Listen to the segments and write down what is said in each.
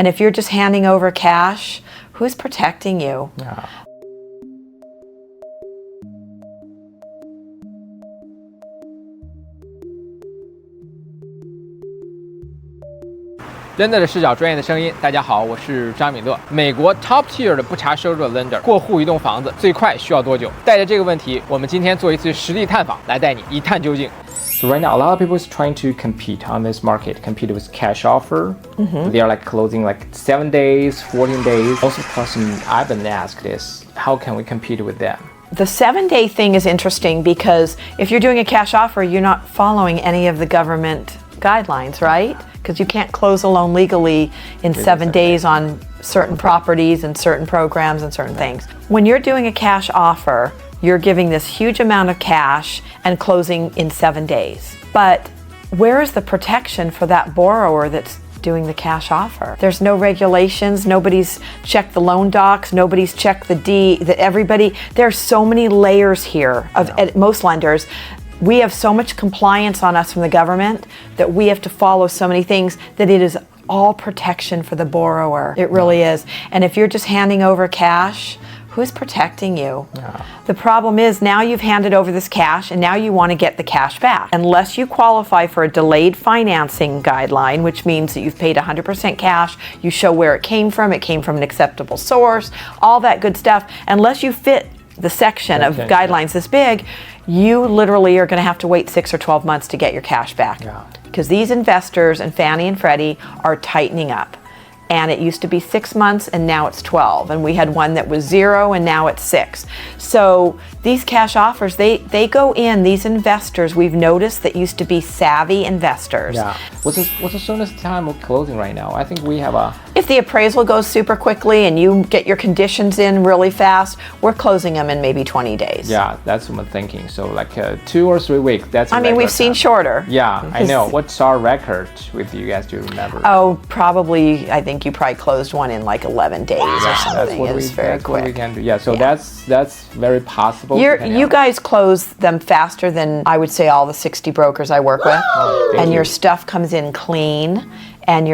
And if you're just handing over cash, who's protecting you? Yeah. Lender 的视角，专业的声音。大家好，我是张敏乐。美国 Top Tier 的不查收入的 Lender 过户一栋房子最快需要多久？带着这个问题，我们今天做一次实地探访，来带你一探究竟。So right now, a lot of people is trying to compete on this market, compete with cash offer. They are like closing like 7 days, 14 days. Also, question I've been asked is, how can we compete with them? The 7-day thing is interesting because if you're doing a cash offer, you're not following any of the government guidelines, right? Because you can't close a loan legally in 7 days on certain properties and certain programs and certain things. When you're doing a cash offer, you're giving this huge amount of cash and closing in 7 days. But where is the protection for that borrower that's doing the cash offer? There's no regulations, nobody's checked the loan docs, nobody's checked the deed, that everybody, there's so many layers here at most lenders. We have so much compliance on us from the government that we have to follow so many things that it is all protection for the borrower. It really is. And if you're just handing over cash, who's protecting you? Yeah. The problem is now you've handed over this cash and now you want to get the cash back. Unless you qualify for a delayed financing guideline, which means that you've paid 100% cash, you show where it came from an acceptable source, all that good stuff. Unless you fit the section of guidelines this big, you literally are going to have to wait 6 or 12 months to get your cash back. Because these investors and Fannie and Freddie are tightening up. And it used to be 6 months and now it's 12. And we had one that was 0 and now it's 6. So these cash offers, they go in, these investors we've noticed that used to be savvy investors. Yeah. What's the soonest time of closing right now? I think we have a... If the appraisal goes super quickly and you get your conditions in really fast, we're closing them in maybe 20 days. Yeah, that's what I'm thinking. So like 2 or 3 weeks, that's I mean, we've seen shorter. Yeah, I know. What's our record with you guys? Do you remember? Oh, probably, I think you probably closed one in like 11 days or something. It's very quick. What we can do. Yeah, so that's very possible. You guys close them faster than I would say all the 60 brokers I work with. And your stuff comes in clean and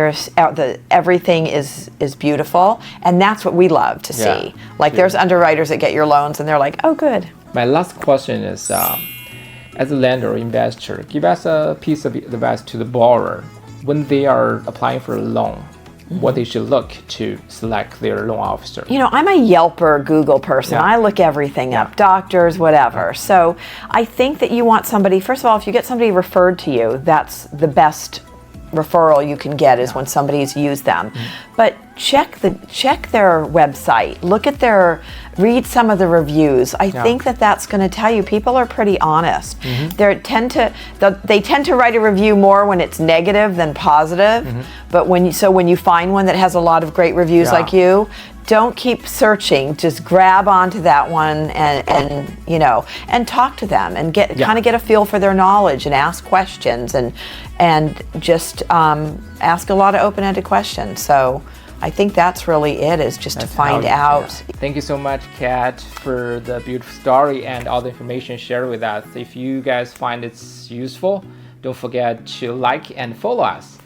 everything is beautiful. And that's what we love to see. Like there's underwriters that get your loans and they're like, oh, good. My last question is, as a lender or investor, give us a piece of advice to the borrower when they are applying for a loan. What they should look to select their loan officer. You know, I'm a Yelp or Google person. I look everything up, doctors, whatever. So I think that you want somebody, first of all, if you get somebody referred to you, that's the best referral you can get is when somebody's used them. But check their website, read some of the reviews. I think that's going to tell you people are pretty honest. They tend to write a review more when it's negative than positive. But when you find one that has a lot of great reviews like you, don't keep searching. Just grab onto that one and talk to them and kind of get a feel for their knowledge and ask questions and just ask a lot of open-ended questions. So I think that's really it, is just to find out. Thank you so much, Kat, for the beautiful story and all the information shared with us. If you guys find it's useful, don't forget to like and follow us.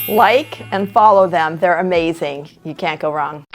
Like and follow them. They're amazing. You can't go wrong.